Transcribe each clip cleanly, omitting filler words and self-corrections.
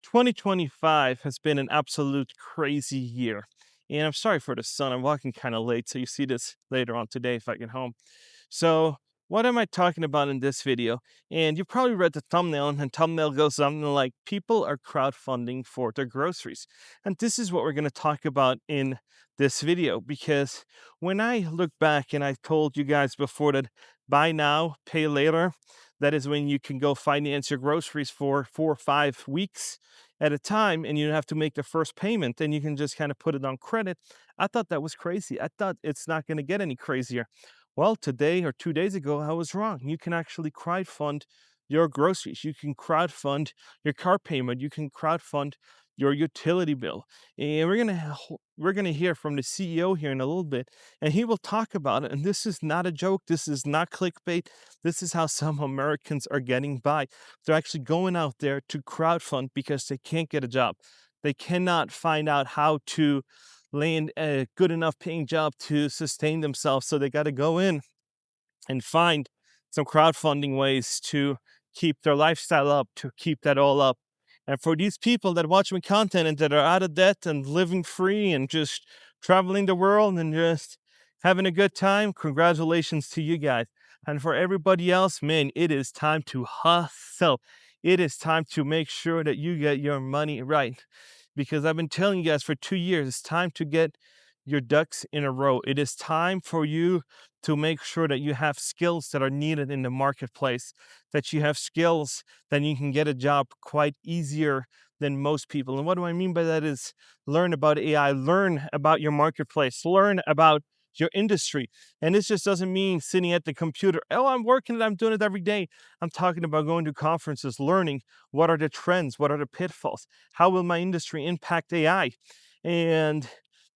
2025 has been an absolute crazy year. And I'm sorry for the sun. I'm walking kind of late, so you see this later on today if I get home. So, what am I talking about in this video? And you probably read the thumbnail, and the thumbnail goes something like people are crowdfunding for their groceries. And this is what we're going to talk about in this video because when I look back and I told you guys before that buy now, pay later, that is when you can go finance your groceries for 4 or 5 weeks at a time and you don't have to make the first payment, then you can just kind of put it on credit. I thought that was crazy. I thought it's not going to get any crazier. Well, today or 2 days ago, I was wrong. You can actually crowdfund your groceries. You can crowdfund your car payment. You can crowdfund your utility bill. And we're gonna hear from the CEO here in a little bit, and he will talk about it. And this is not a joke. This is not clickbait. This is how some Americans are getting by. They're actually going out there to crowdfund because they can't get a job. They cannot find out how to land a good enough paying job to sustain themselves. So they got to go in and find some crowdfunding ways to keep their lifestyle up, to keep that all up. And for these people that watch my content and that are out of debt and living free and just traveling the world and just having a good time, congratulations to you guys. And for everybody else, man, it is time to hustle. It is time to make sure that you get your money right. Because I've been telling you guys for 2 years, it's time to get your ducks in a row. It is time for you to make sure that you have skills that are needed in the marketplace, that you have skills that you can get a job quite easier than most people. And what do I mean by that is learn about AI, learn about your marketplace, learn about your industry. And this just doesn't mean sitting at the computer. Oh, I'm working it, I'm doing it every day. I'm talking about going to conferences, learning what are the trends, what are the pitfalls, how will my industry impact AI? And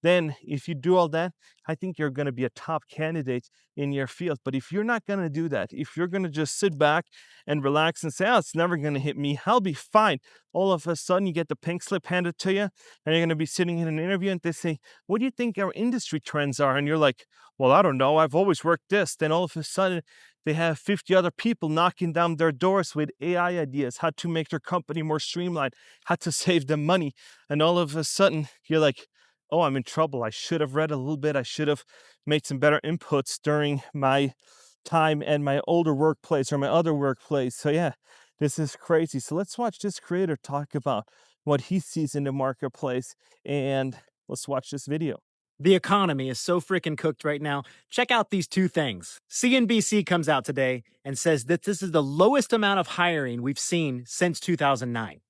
then if you do all that, I think you're going to be a top candidate in your field. But if you're not going to do that, if you're going to just sit back and relax and say, oh, it's never going to hit me, I'll be fine. All of a sudden, you get the pink slip handed to you, and you're going to be sitting in an interview and they say, what do you think our industry trends are? And you're like, well, I don't know. I've always worked this. Then all of a sudden, they have 50 other people knocking down their doors with AI ideas, how to make their company more streamlined, how to save them money. And all of a sudden, you're like, oh, I'm in trouble. I should have read a little bit. I should have made some better inputs during my time at my older workplace or my other workplace. So, yeah, this is crazy. So, let's watch this creator talk about what he sees in the marketplace. And let's watch this video. The economy is so freaking cooked right now. Check out these two things. CNBC comes out today and says that this is the lowest amount of hiring we've seen since 2009.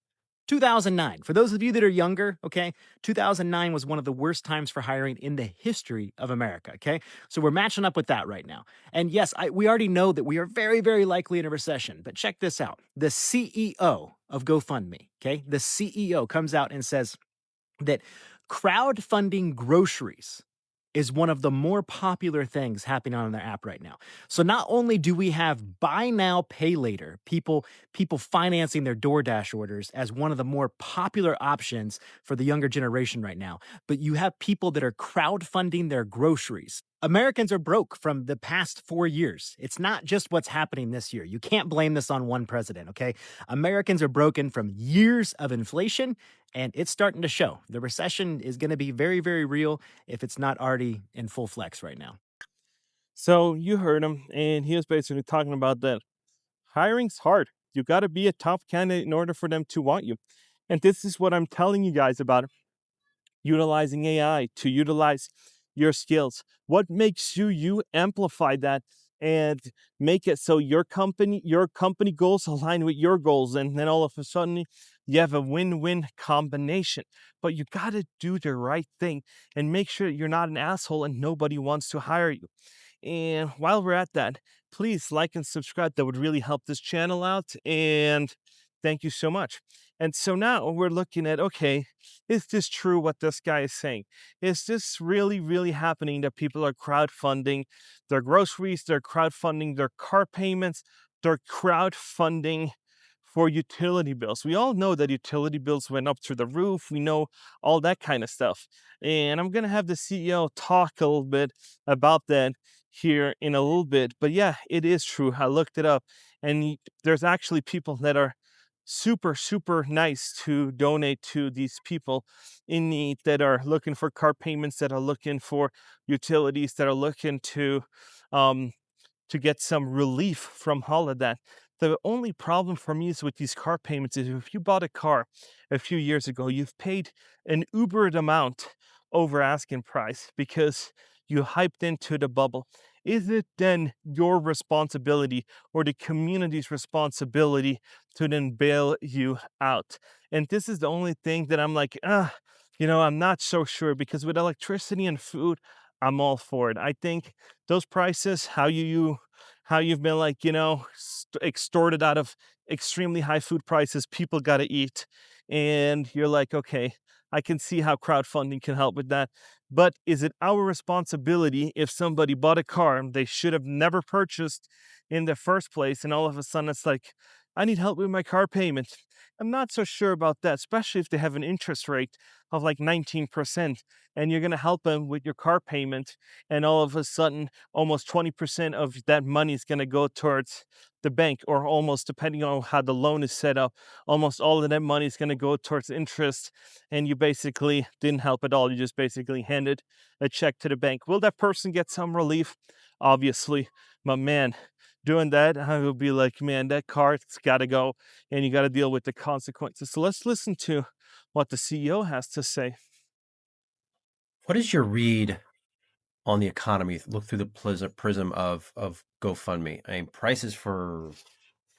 2009. For those of you that are younger, okay, 2009 was one of the worst times for hiring in the history of America, okay? So we're matching up with that right now. And yes, we already know that we are very, very likely in a recession, but check this out. The CEO of GoFundMe, okay, the CEO comes out and says that crowdfunding groceries is one of the more popular things happening on their app right now. So not only do we have buy now, pay later, people financing their DoorDash orders as one of the more popular options for the younger generation right now, but you have people that are crowdfunding their groceries. Americans are broke from the past 4 years. It's not just what's happening this year. You can't blame this on one president, okay? Americans are broken from years of inflation, and it's starting to show. The recession is going to be very, very real if it's not already in full flex right now. So, you heard him, and he was basically talking about that hiring's hard. You got to be a top candidate in order for them to want you. And this is what I'm telling you guys about utilizing AI to utilize your skills. What makes you amplify that and make it so your company goals align with your goals, and then all of a sudden you have a win-win combination. But you got to do the right thing and make sure you're not an asshole and nobody wants to hire you. And while we're at that, please like and subscribe. That would really help this channel out. And thank you so much. And so now we're looking at, okay, is this true what this guy is saying? Is this really, really happening that people are crowdfunding their groceries, they're crowdfunding their car payments, they're crowdfunding for utility bills? We all know that utility bills went up through the roof. We know all that kind of stuff. And I'm going to have the CEO talk a little bit about that here in a little bit. But yeah, it is true. I looked it up, and there's actually people that are super, super nice to donate to these people in need that are looking for car payments, that are looking for utilities, that are looking um, to get some relief from all of that. The only problem for me is with these car payments is if you bought a car a few years ago, you've paid an ubered amount over asking price because you hyped into the bubble. Is it then your responsibility or the community's responsibility to then bail you out? And this is the only thing that I'm like, I'm not so sure because with electricity and food, I'm all for it. I think those prices, how you've been like, extorted out of extremely high food prices, people got to eat. And you're like, okay, I can see how crowdfunding can help with that. But is it our responsibility if somebody bought a car they should have never purchased in the first place, and all of a sudden it's like, I need help with my car payment? I'm not so sure about that, especially if they have an interest rate of like 19% and you're going to help them with your car payment, and all of a sudden almost 20% of that money is going to go towards the bank, or almost, depending on how the loan is set up, almost all of that money is going to go towards interest, and you basically didn't help at all. You just basically handed a check to the bank. Will that person get some relief? Obviously. But man, doing that, I would be like, man, that card's got to go, and you got to deal with the consequences. So let's listen to what the CEO has to say. What is your read on the economy? Look through the prism of GoFundMe. I mean, prices for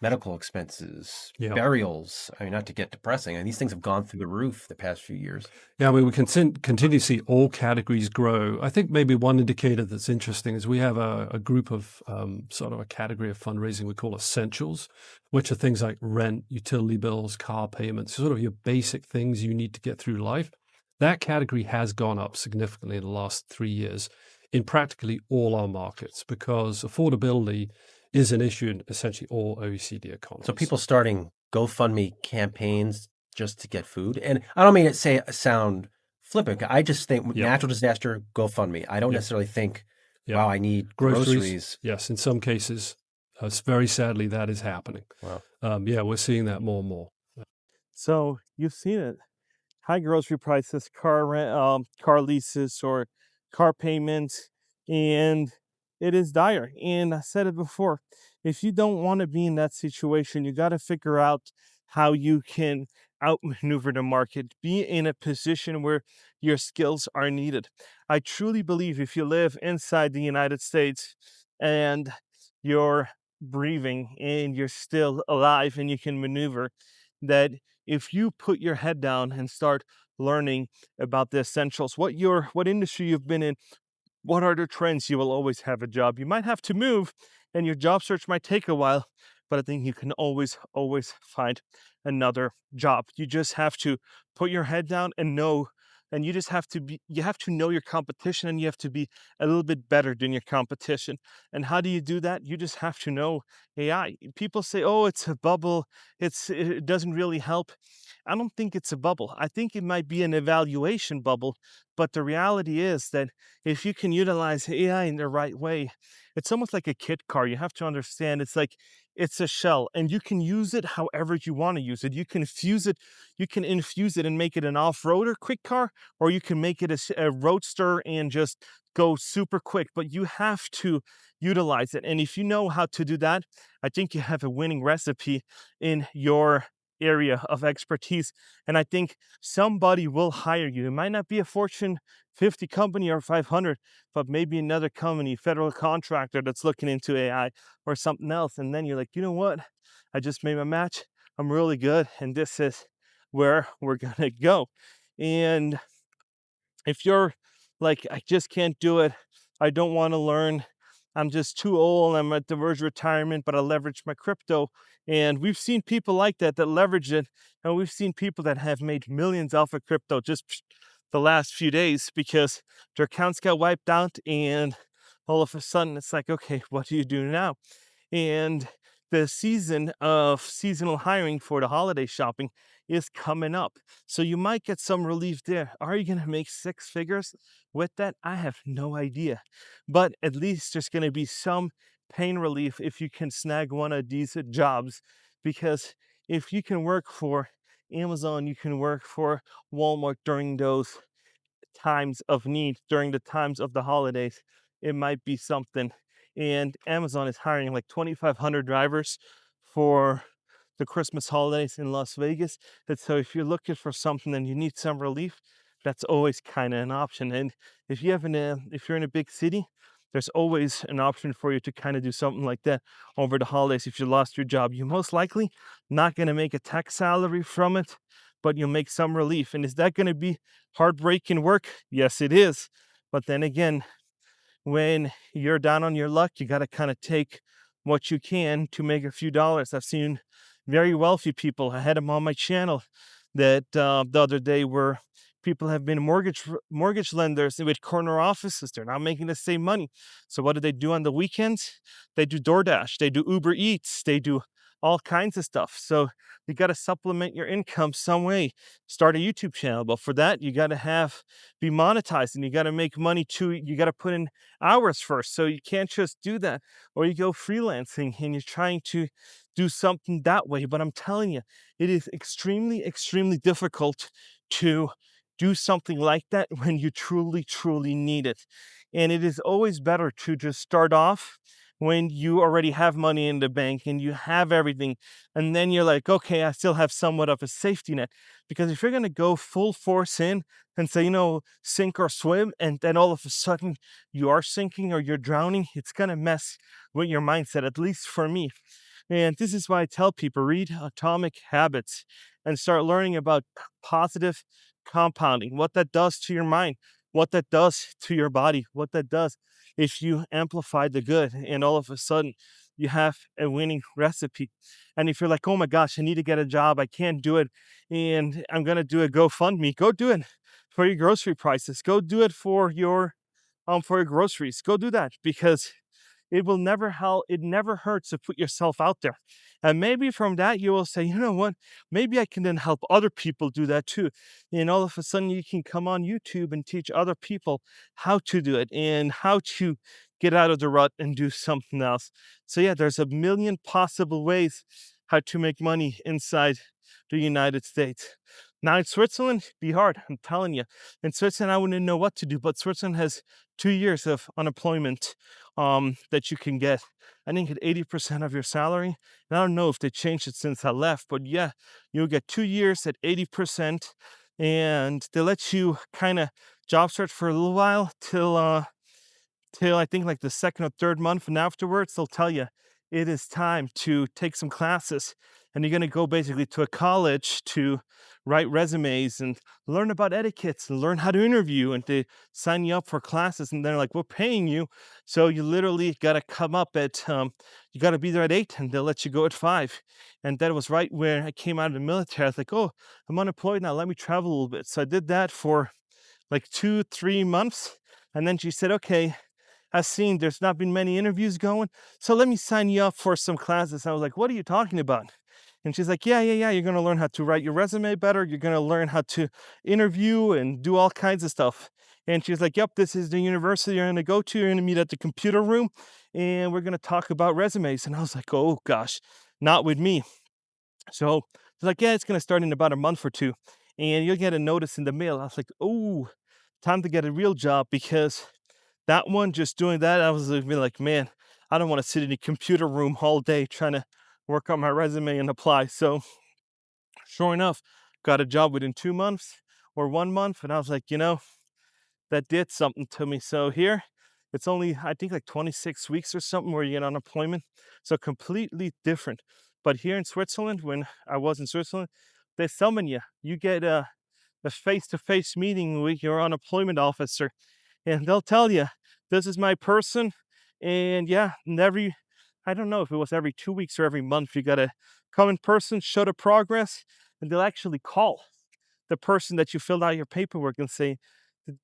medical expenses, Yeah. burials. I mean, not to get depressing, and these things have gone through the roof the past few years. Yeah, I mean, we can continue to see all categories grow. I think maybe one indicator that's interesting is we have a group of sort of a category of fundraising we call essentials, which are things like rent, utility bills, car payments, sort of your basic things you need to get through life. That category has gone up significantly in the last 3 years in practically all our markets because affordability is an issue in essentially all OECD So economies. people starting GoFundMe campaigns just to get food, and I don't mean to sound flippant. I just think Yep. natural disaster, GoFundMe. I don't Yep. necessarily think, Yep. wow, I need Groceries, groceries. yes, in some cases, very sadly, that is happening. Wow. Yeah, we're seeing that more and more. So you've seen it. High grocery prices, car rent, car leases, or car payments, and it is dire. And I said it before: if you don't want to be in that situation, you got to figure out how you can outmaneuver the market, be in a position where your skills are needed. I truly believe if you live inside the United States and you're breathing and you're still alive and you can maneuver, that if you put your head down and start learning about the essentials, what industry you've been in, what are the trends, you will always have a job. You might have to move and your job search might take a while, but I think you can always find another job. You just have to put your head down and know, and you have to know your competition, and you have to be a little bit better than your competition. And how do you do that? You just have to know AI. People say, oh, it's a bubble, it doesn't really help. I don't think it's a bubble. I think it might be an evaluation bubble, but the reality is that if you can utilize AI in the right way, it's almost like a kit car. You have to understand it's a shell, and you can use it however you want to use it. You can infuse it and make it an off-roader quick car, or you can make it a roadster and just go super quick, but you have to utilize it. And if you know how to do that, I think you have a winning recipe in your area of expertise. And I think somebody will hire you. It might not be a Fortune 50 company or 500, but maybe another company, federal contractor that's looking into AI or something else. And then you're like, you know what? I just made my match. I'm really good. And this is where we're going to go. And if you're like, I just can't do it, I don't want to learn, I'm just too old, I'm at the verge of retirement, but I leverage my crypto. And we've seen people like that leverage it. And we've seen people that have made millions off of crypto just the last few days because their accounts got wiped out. And all of a sudden, it's like, okay, what do you do now? And the season of seasonal hiring for the holiday shopping is coming up. So you might get some relief there. Are you going to make six figures with that? I have no idea. But at least there's going to be some pain relief if you can snag one of these jobs, because if you can work for Amazon, you can work for Walmart during those times of need, during the times of the holidays, it might be something. And Amazon is hiring like 2,500 drivers for the Christmas holidays in Las Vegas. And so if you're looking for something and you need some relief, that's always kind of an option. And if you're in a big city, there's always an option for you to kind of do something like that over the holidays. If you lost your job, you're most likely not going to make a tax salary from it, but you'll make some relief. And is that going to be heartbreaking work? Yes, it is. But then again, when you're down on your luck, you got to kind of take what you can to make a few dollars. I've seen very wealthy people. I had them on my channel that the other day where people have been mortgage lenders with corner offices. They're not making the same money. So what do they do on the weekends? They do DoorDash. They do Uber Eats. They do all kinds of stuff. So you got to supplement your income some way. Start a YouTube channel, but for that you got to be monetized, and you got to make money too. You got to put in hours first. So you can't just do that, or you go freelancing and you're trying to do something that way. But I'm telling you, it is extremely, extremely difficult to do something like that when you truly, truly need it. And it is always better to just start off when you already have money in the bank and you have everything. And then you're like, okay, I still have somewhat of a safety net. Because if you're going to go full force in and say, sink or swim, and then all of a sudden you are sinking or you're drowning, it's going to mess with your mindset, at least for me. And this is why I tell people, read Atomic Habits and start learning about positive compounding, what that does to your mind, what that does to your body, what that does if you amplify the good, and all of a sudden you have a winning recipe. And if you're like, oh my gosh, I need to get a job, I can't do it, and I'm going to do a GoFundMe, go do it for your grocery prices. Go do it for your groceries. Go do that, because it never hurts to put yourself out there. And maybe from that you will say, you know what, maybe I can then help other people do that too. And all of a sudden you can come on YouTube and teach other people how to do it and how to get out of the rut and do something else. So yeah, there's a million possible ways how to make money inside the United States. Now in Switzerland, be hard, I'm telling you. In Switzerland, I wouldn't know what to do, but Switzerland has 2 years of unemployment that you can get. I think at 80% of your salary. And I don't know if they changed it since I left, but yeah, you'll get 2 years at 80%, and they let you kind of job search for a little while till I think like the second or third month, and afterwards they'll tell you it is time to take some classes, and you're going to go basically to a college to write resumes and learn about etiquettes and learn how to interview, and they sign you up for classes, and they're like, we're paying you, so you literally got to come up at you got to be there at 8 and they'll let you go at 5. And that was right where I came out of the military. I was like, oh, I'm unemployed now, let me travel a little bit. So I did that for like 2-3 months, and then she said, okay, I've seen there's not been many interviews going, so let me sign you up for some classes. I was like, what are you talking about? And she's like, yeah, you're going to learn how to write your resume better, you're going to learn how to interview and do all kinds of stuff. And she's like, yep, this is the university you're going to go to, you're going to meet at the computer room, and we're going to talk about resumes. And I was like, oh gosh, not with me. So they're like, yeah, it's going to start in about a month or two, and you'll get a notice in the mail. I was like, oh, time to get a real job, because that one, just doing that, I was like, man, I don't want to sit in a computer room all day trying to work on my resume and apply. So sure enough, got a job within 2 months or 1 month. And I was like, that did something to me. So here, it's only, I think, like 26 weeks or something where you get unemployment. So completely different. But here in Switzerland, when I was in Switzerland, they summon you. You get a face-to-face meeting with your unemployment officer, and they'll tell you, this is my person. And yeah, and I don't know if it was every 2 weeks or every month, you gotta come in person, show the progress, and they'll actually call the person that you filled out your paperwork and say,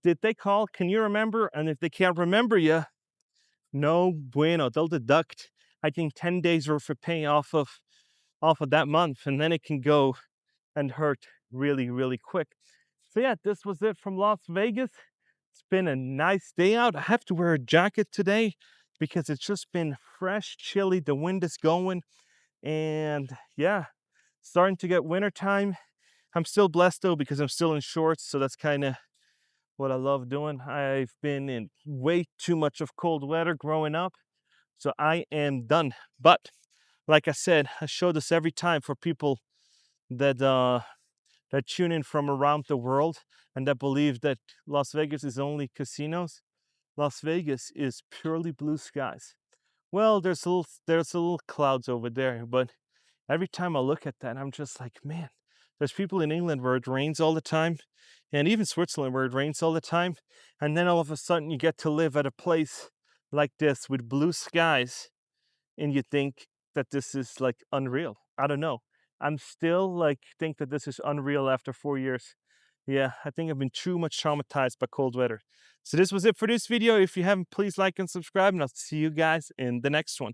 did they call? Can you remember? And if they can't remember you, no bueno. They'll deduct, I think, 10 days worth of pay off of that month, and then it can go and hurt really, really quick. So yeah, this was it from Las Vegas. It's been a nice day out. I have to wear a jacket today because it's just been fresh, chilly. The wind is going. And yeah, starting to get winter time. I'm still blessed though because I'm still in shorts, so that's kind of what I love doing. I've been in way too much of cold weather growing up, so I am done. But like I said, I show this every time for people that tune in from around the world and that believe that Las Vegas is only casinos. Las Vegas is purely blue skies. Well, there's a little clouds over there, but every time I look at that, I'm just like, man, there's people in England where it rains all the time, and even Switzerland where it rains all the time, and then all of a sudden you get to live at a place like this with blue skies, and you think that this is like unreal. I don't know. I'm still like think that this is unreal after 4 years. Yeah, I think I've been too much traumatized by cold weather. So this was it for this video. If you haven't, please like and subscribe, and I'll see you guys in the next one.